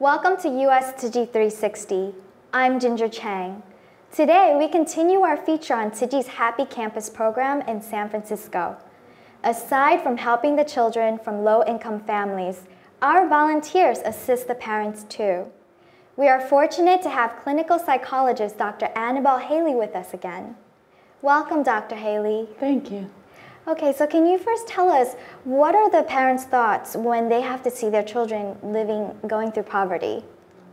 Welcome to US Tzu Chi 360. I'm Ginger Chang. Today, we continue our feature on Tzu Chi's Happy Campus program in San Francisco. Aside from helping the children from low-income families, our volunteers assist the parents too. We are fortunate to have clinical psychologist Dr. Anabel Haley with us again. Welcome, Dr. Haley. Thank you. Okay, so can you first tell us, what are the parents' thoughts when they have to see their children going through poverty?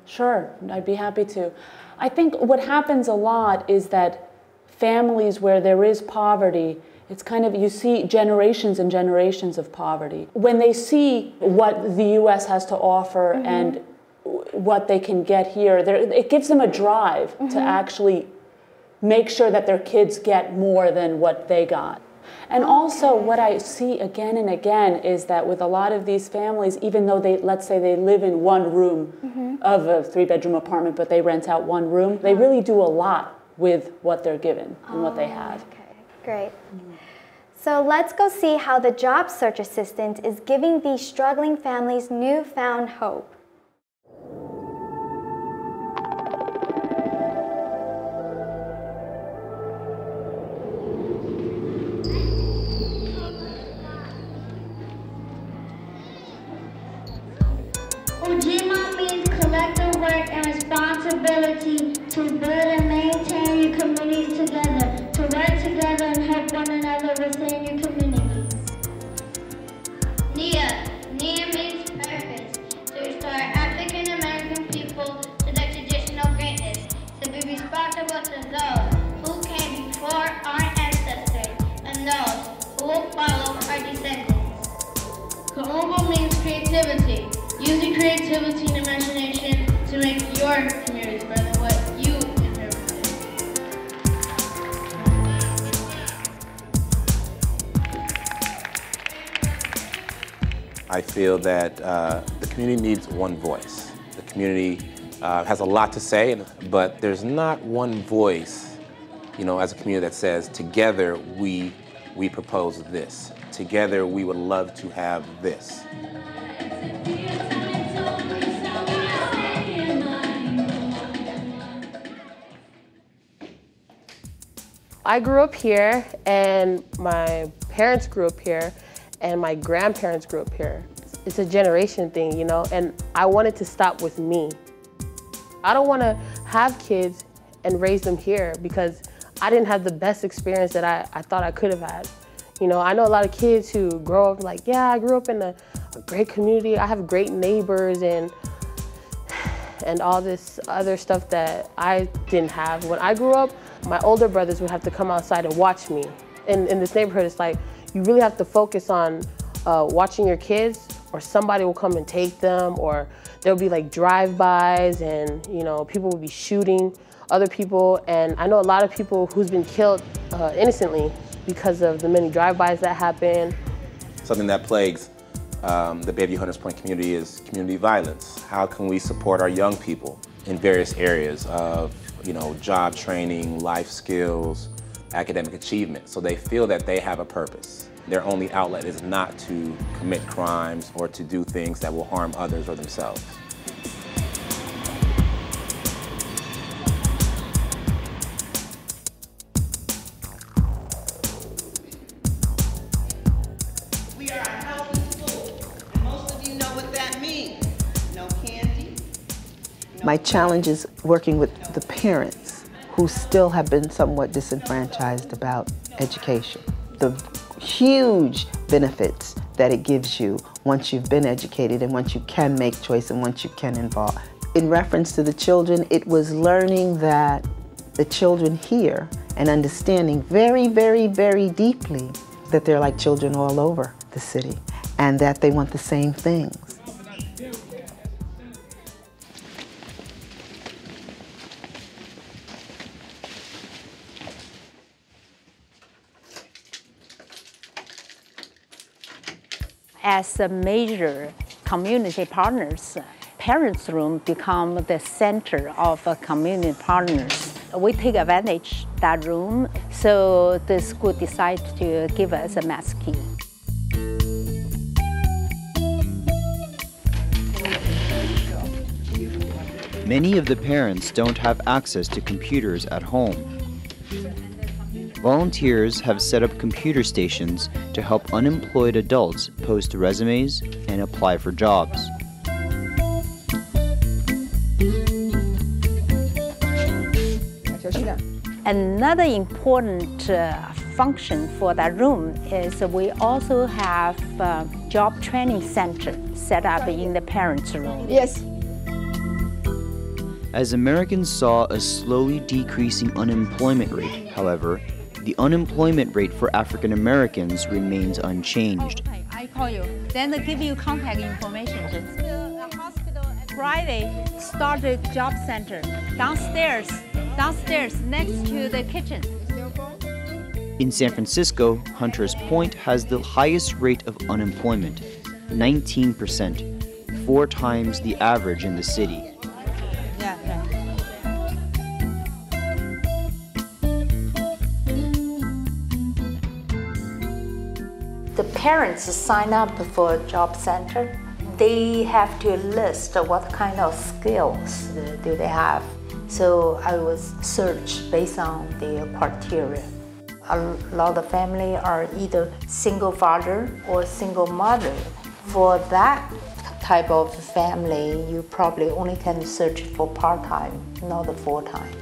Sure, I'd be happy to. I think what happens a lot is that families where there is poverty, it's kind of, you see generations and generations of poverty. When they see what the US has to offer and what they can get here, it gives them a drive to actually make sure that their kids get more than what they got. And also what I see again and again is that with a lot of these families, even though let's say they live in one room of a 3-bedroom apartment, but they rent out one room, they really do a lot with what they're given and what they have. Okay, great. So let's go see how the job search assistant is giving these struggling families newfound hope. Ujima means collective work and responsibility to build and maintain your community together, to work together and help one another within your community. Nia means purpose, to restore African American people to their traditional greatness, to be responsible to those who came before our ancestors and those who will follow our descendants. Kaumbo means creativity. Using creativity and imagination to make your communities better than what you inherited. I feel that the community needs one voice. The community has a lot to say, but there's not one voice, as a community that says, together we propose this. Together we would love to have this. I grew up here, and my parents grew up here, and my grandparents grew up here. It's a generation thing, and I wanted to stop with me. I don't want to have kids and raise them here because I didn't have the best experience that I thought I could have had. I know a lot of kids who grow up like, yeah, I grew up in a great community, I have great neighbors and all this other stuff that I didn't have. When I grew up, my older brothers would have to come outside and watch me. In this neighborhood, it's like, you really have to focus on watching your kids, or somebody will come and take them, or there'll be like drive-bys, and people will be shooting other people. And I know a lot of people who's been killed innocently because of the many drive-bys that happen. Something that plagues the Bayview Hunters Point community is community violence. How can we support our young people in various areas of job training, life skills, academic achievement, so they feel that they have a purpose. Their only outlet is not to commit crimes or to do things that will harm others or themselves. We are a healthy school, and most of you know what that means. No candy. My challenge is working with the parents who still have been somewhat disenfranchised about education. The huge benefits that it gives you once you've been educated and once you can make choice and once you can involve. In reference to the children, it was learning that the children here and understanding very, very, very deeply that they're like children all over the city and that they want the same things. As a major community partners, parents' room become the center of community partners. We take advantage of that room, so the school decided to give us a math key. Many of the parents don't have access to computers at home. Volunteers have set up computer stations to help unemployed adults post resumes and apply for jobs. Another important function for that room is we also have a job training center set up in the parents' room. Yes. As Americans saw a slowly decreasing unemployment rate, however, the unemployment rate for African Americans remains unchanged. Okay, I call you. Then they give you contact information. Friday, started job center downstairs next to the kitchen. In San Francisco, Hunters Point has the highest rate of unemployment, 19%, 4 times the average in the city. Yeah. The parents sign up for a job center. They have to list what kind of skills do they have. So I was searched based on the criteria. A lot of family are either single father or single mother. For that type of family, you probably only can search for part-time, not full-time.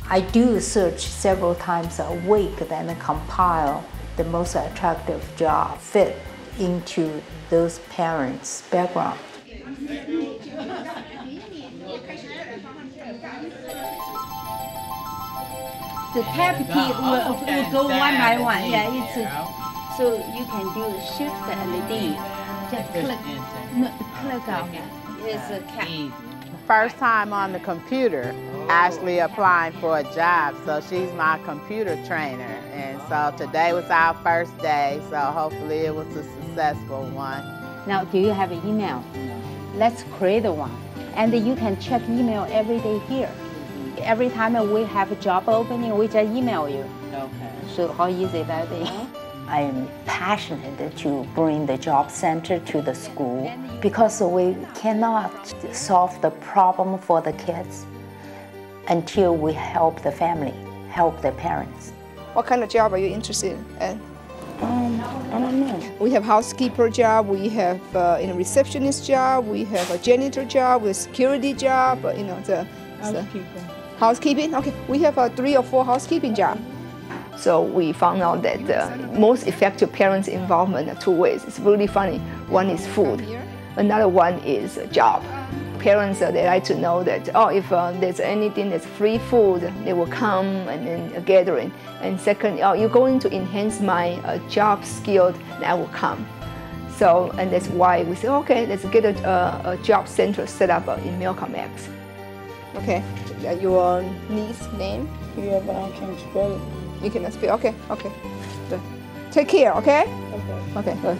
I do search several times a week, then compile the most attractive job fit into those parents' background. The tab key will go one by one. Yeah, it's so you can do shift LED. Just click on it. It's a cap. First time on the computer, actually applying for a job. So she's my computer trainer. And so today was our first day. So hopefully it was a successful one. Now, do you have an email? Let's create one. And you can check email every day here. Every time we have a job opening, we just email you. Okay. So how easy that is? I am passionate to bring the job center to the school because we cannot solve the problem for the kids until we help the family, help the parents. What kind of job are you interested in? I don't know. We have housekeeper job, we have a receptionist job, we have a janitor job, a security job, housekeeping. Okay, we have 3 or 4 housekeeping jobs. So we found out that the most effective parents' involvement are 2 ways. It's really funny. One is food. Another one is a job. Parents, they like to know that, if there's anything that's free food, they will come and then a gathering. And second, you're going to enhance my job skills, and I will come. So, and that's why we say, okay, let's get a job center set up in Malcolm X. Okay, your niece's name? Yeah, but I can't spell it. You cannot spell, okay. Good. Take care, okay? Okay, good.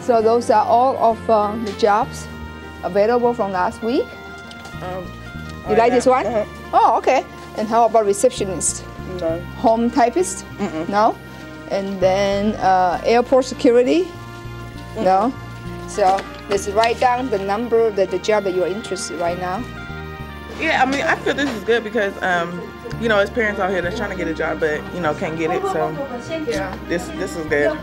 So those are all of the jobs available from last week. You like this one? Oh, okay. And how about receptionist? No. Home typist? No. And then airport security? No. So let's write down the number, the job that you're interested in right now. Yeah, I mean, I feel this is good because, you know, as parents out here that's trying to get a job, but, you know, can't get it. So yeah, this is good.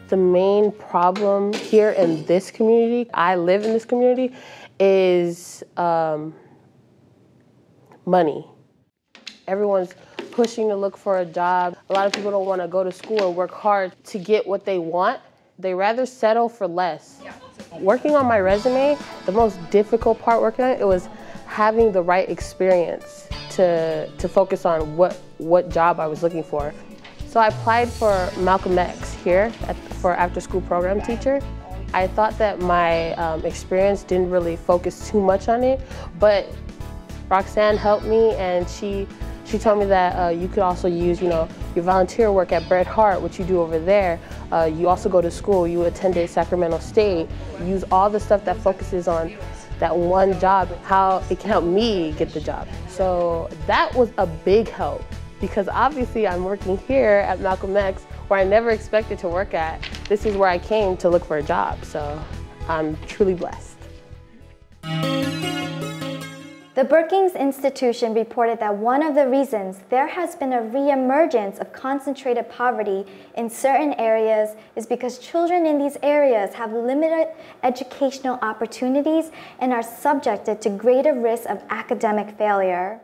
The main problem here in this community, I live in this community, is money. Everyone's pushing to look for a job. A lot of people don't want to go to school and work hard to get what they want. They rather settle for less. Working on my resume, the most difficult part working on it was having the right experience to focus on what job I was looking for. So I applied for Malcolm X here for after-school program teacher. I thought that my experience didn't really focus too much on it, but Roxanne helped me, and she told me that you could also use, your volunteer work at Bret Harte, what you do over there. You also go to school, you attended Sacramento State. Use all the stuff that focuses on that one job, how it can help me get the job. So that was a big help. because obviously I'm working here at Malcolm X, where I never expected to work at. This is where I came to look for a job, so I'm truly blessed. The Brookings Institution reported that one of the reasons there has been a reemergence of concentrated poverty in certain areas is because children in these areas have limited educational opportunities and are subjected to greater risk of academic failure.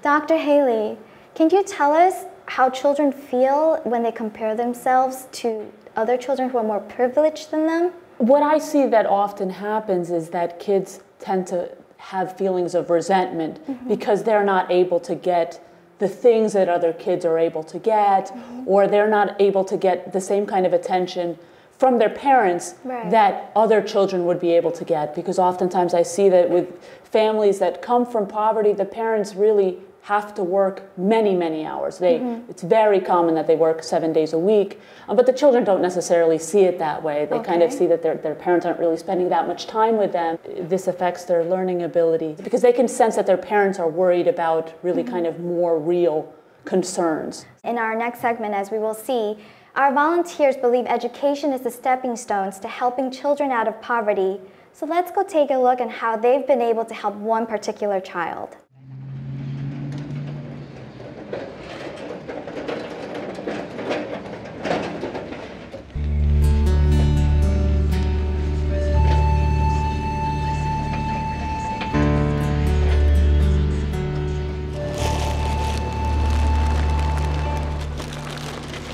Dr. Haley, can you tell us how children feel when they compare themselves to other children who are more privileged than them? What I see that often happens is that kids tend to have feelings of resentment because they're not able to get the things that other kids are able to get, or they're not able to get the same kind of attention from their parents that other children would be able to get. Because oftentimes I see that with families that come from poverty, the parents really have to work many, many hours. It's very common that they work 7 days a week, but the children don't necessarily see it that way. They kind of see that their parents aren't really spending that much time with them. This affects their learning ability because they can sense that their parents are worried about really kind of more real concerns. In our next segment, as we will see, our volunteers believe education is the stepping stones to helping children out of poverty. So let's go take a look at how they've been able to help one particular child.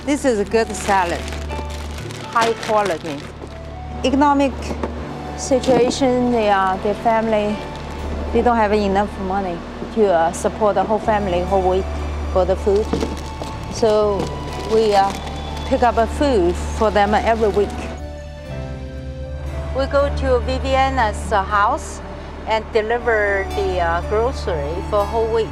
This is a good salad, high quality. Economic situation, their family, they don't have enough money to support the whole family whole week for the food. So we pick up a food for them every week. We go to Viviana's house and deliver the grocery for a whole week.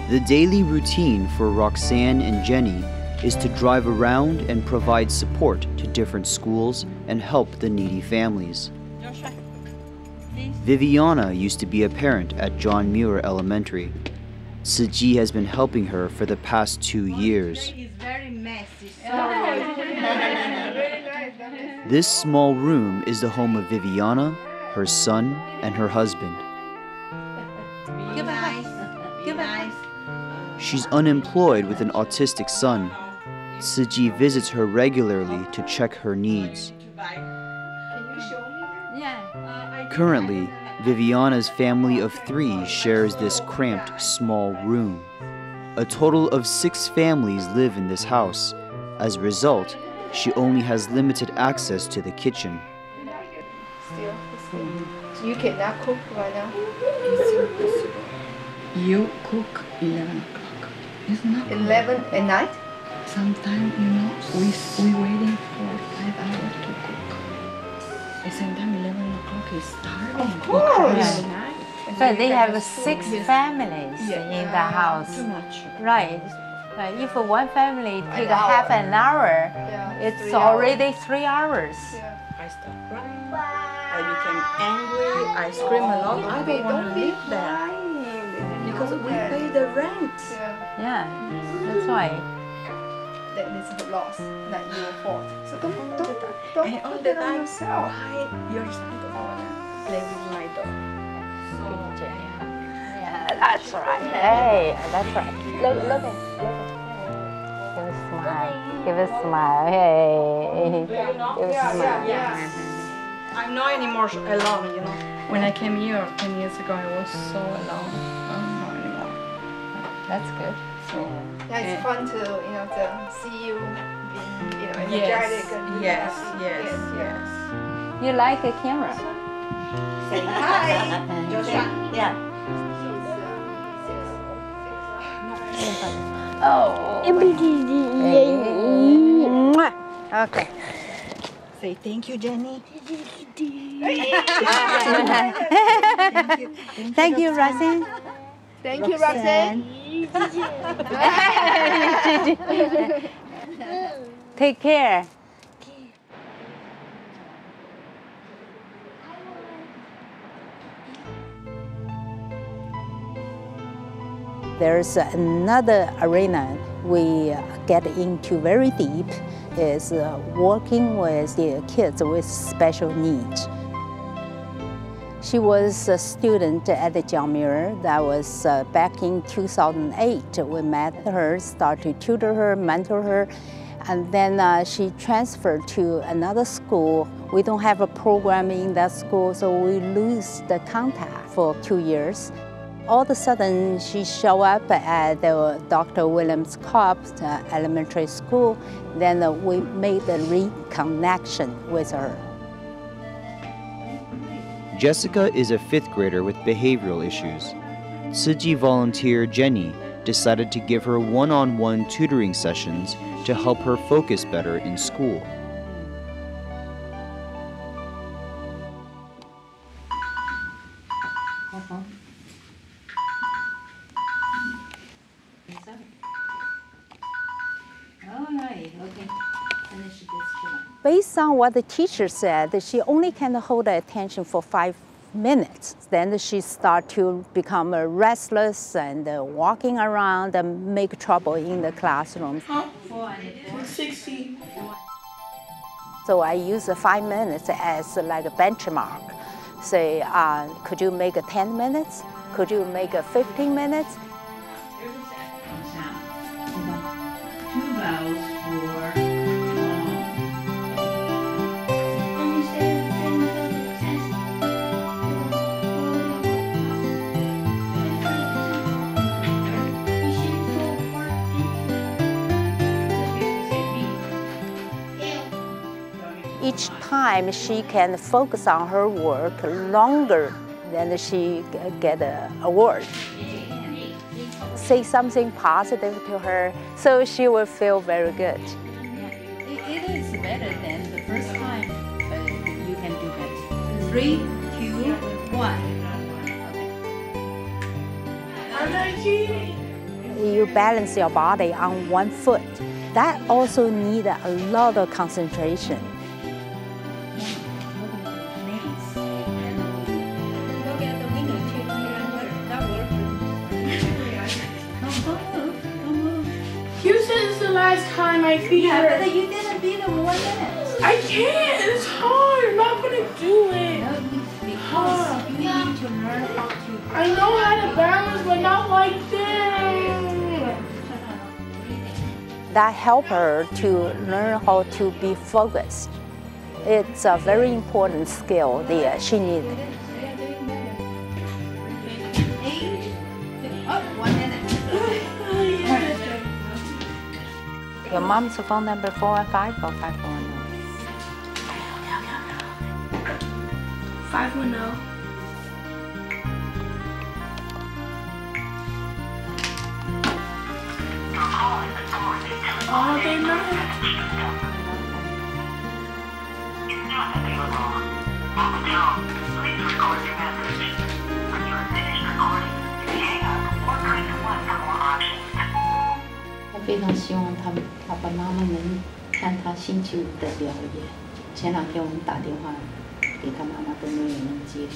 The daily routine for Roxanne and Jenny is to drive around and provide support to different schools and help the needy families. Viviana used to be a parent at John Muir Elementary. Tzu Chi has been helping her for the past 2 years. This small room is the home of Viviana, her son, and her husband. She's unemployed with an autistic son. Tzu Chi visits her regularly to check her needs. Currently, Viviana's family of 3 shares this cramped, small room. A total of 6 families live in this house. As a result, she only has limited access to the kitchen. You cannot cook right now? You cook 11 o'clock. It's not 11 at night? Sometimes, we waiting for 5 hours to cook. And sometimes 11 o'clock is starving. Of course. But they have 6 families in the house. Too much. Right. If one family take half an hour, it's already 3 hours. I start crying. I became angry. I scream a lot. I don't want to live there. Because we pay the rent. Yeah, that's why. That is the loss, not your fault. So don't and all the time, why your son don't want to play with my dog? Yeah, that's right. Hey, that's right. Look at. Give a smile. Give a smile. Hey. Give a smile. I'm not anymore alone, When I came here 10 years ago, I was so alone. I'm not anymore. That's good. So, yeah, it's fun to to see you being energetic and yes. You like a camera? Say hi. Joshua. Yeah. Oh. Okay. Say thank you, Jenny. Thank you, Roxanne. Thank you, Roxanne. Take care. There's another arena we get into very deep is working with the kids with special needs. She was a student at the Jiangmir. That was back in 2008. We met her, started to tutor her, mentor her, and then she transferred to another school. We don't have a program in that school, so we lose the contact for 2 years. All of a sudden, she showed up at the Dr. Williams Cobb's elementary school. Then we made the reconnection with her. Jessica is a 5th grader with behavioral issues. Tzu Chi volunteer Jenny decided to give her one-on-one tutoring sessions to help her focus better in school. Based on what the teacher said, she only can hold the attention for 5 minutes. Then she starts to become restless and walking around and make trouble in the classroom. 60. So I use the 5 minutes as like a benchmark. Say, could you make 10 minutes? Could you make 15 minutes? There's a second sound. 2 vowels for Each time she can focus on her work longer than she get an award. Say something positive to her, so she will feel very good. It is better than the first time, but you can do better. 3, 2, 1. You balance your body on one foot. That also needs a lot of concentration. You said it's the last time I feed her. Yeah, but you didn't feed her 1 minute. I can't. It's hard. I'm not going to do it. No, because you need to learn how to... I know how to balance, but not like this. That helps her to learn how to be focused. It's a very important skill that she needs. 1 minute. Your mom's phone number 415 or 510? 510. All day night. Please record your message. When you are finished recording, you may hang up or press 1 for more options. 他非常希望他爸爸妈妈能看他星期5的表演。前2天我们打电话给他妈妈都没有人能接，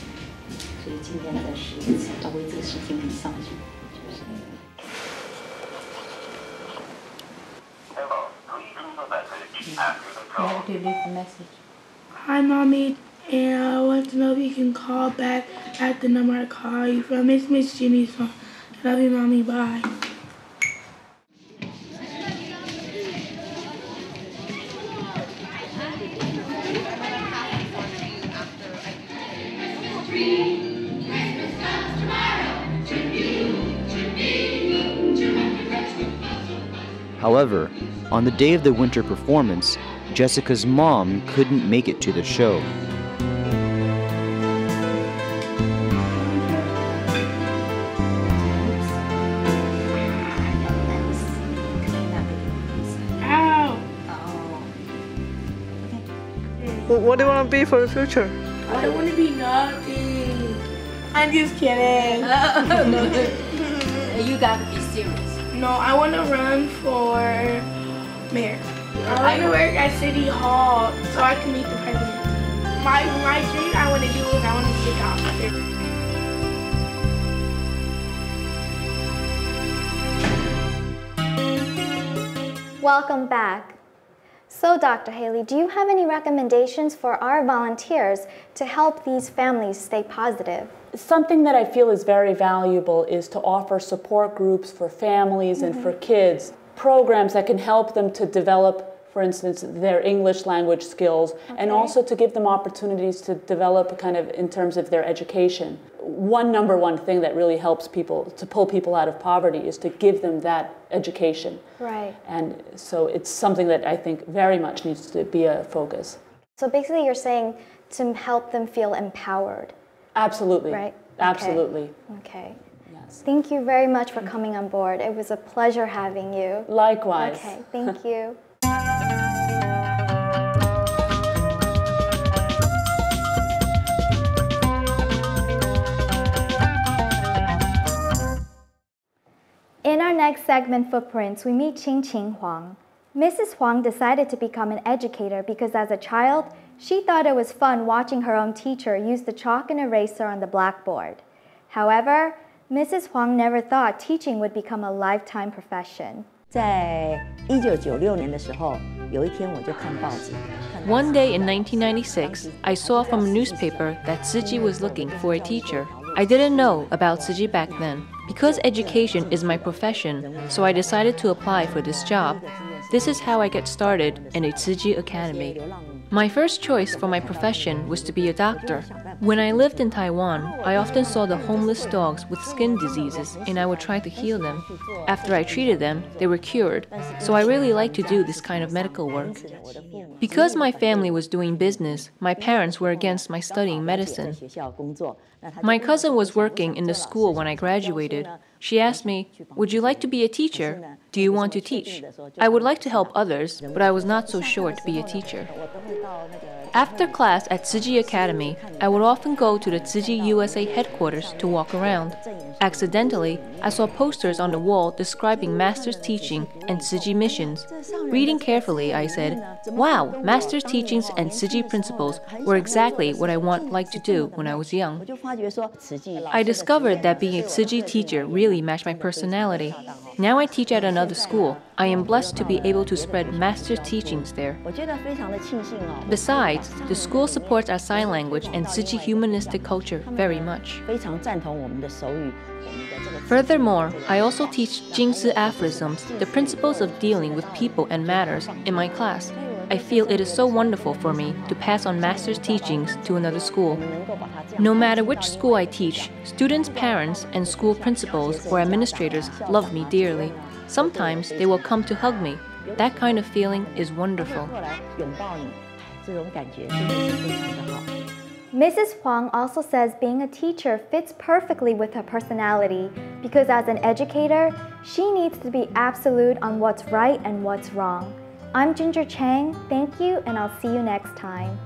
所以今天再试一次，他为这个事情很伤心，就是。You have to leave a message. Hi, Mommy, and I want to know if you can call back at the number I call you from. It's Miss Jimmy's phone. I love you, Mommy. Bye. However, on the day of the winter performance, Jessica's mom couldn't make it to the show. Ow! What do you want to be for the future? I don't want to be nothing. I'm just kidding. You gotta be serious. No, I want to run for mayor. I want to work at City Hall so I can meet the president. My dream I want to do is I want to stick out. Welcome back. So, Dr. Haley, do you have any recommendations for our volunteers to help these families stay positive? Something that I feel is very valuable is to offer support groups for families and for kids, programs that can help them to develop, for instance, their English language skills, and also to give them opportunities to develop kind of in terms of their education. Number one thing that really helps people to pull people out of poverty is to give them that education. Right. And so it's something that I think very much needs to be a focus. So basically you're saying to help them feel empowered. Absolutely. Right? Absolutely. Okay. Yes. Thank you very much for coming on board. It was a pleasure having you. Likewise. Okay, thank you. In our next segment, Footprints, we meet Qing Huang. Mrs. Huang decided to become an educator because as a child, she thought it was fun watching her own teacher use the chalk and eraser on the blackboard. However, Mrs. Huang never thought teaching would become a lifetime profession. 在1996年的时候，有一天我就看报纸。 One day in 1996, I saw from a newspaper that Tzu Chi was looking for a teacher. I didn't know about Tzu Chi back then. Because education is my profession, so I decided to apply for this job. This is how I get started in a Tzu Chi academy. My first choice for my profession was to be a doctor. When I lived in Taiwan, I often saw the homeless dogs with skin diseases and I would try to heal them. After I treated them, they were cured, so I really like to do this kind of medical work. Because my family was doing business, my parents were against my studying medicine. My cousin was working in the school when I graduated. She asked me, "Would you like to be a teacher? Do you want to teach?" I would like to help others, but I was not so sure to be a teacher. After class at Tzu Chi Academy, I would often go to the Tzu Chi USA headquarters to walk around. Accidentally, I saw posters on the wall describing Master's teaching and Tzu Chi missions. Reading carefully, I said, "Wow, Master's teachings and Tzu Chi principles were exactly what I like to do when I was young." I discovered that being a Tzu Chi teacher really matched my personality. Now I teach at another school. I am blessed to be able to spread Master's teachings there. Besides, the school supports our sign language and Tzu Chi humanistic culture very much. Furthermore, I also teach Jingzi aphorisms, the principles of dealing with people and matters, in my class. I feel it is so wonderful for me to pass on Master's teachings to another school. No matter which school I teach, students' parents and school principals or administrators love me dearly. Sometimes they will come to hug me. That kind of feeling is wonderful. Mrs. Huang also says being a teacher fits perfectly with her personality because as an educator, she needs to be absolute on what's right and what's wrong. I'm Ginger Chang, thank you, and I'll see you next time.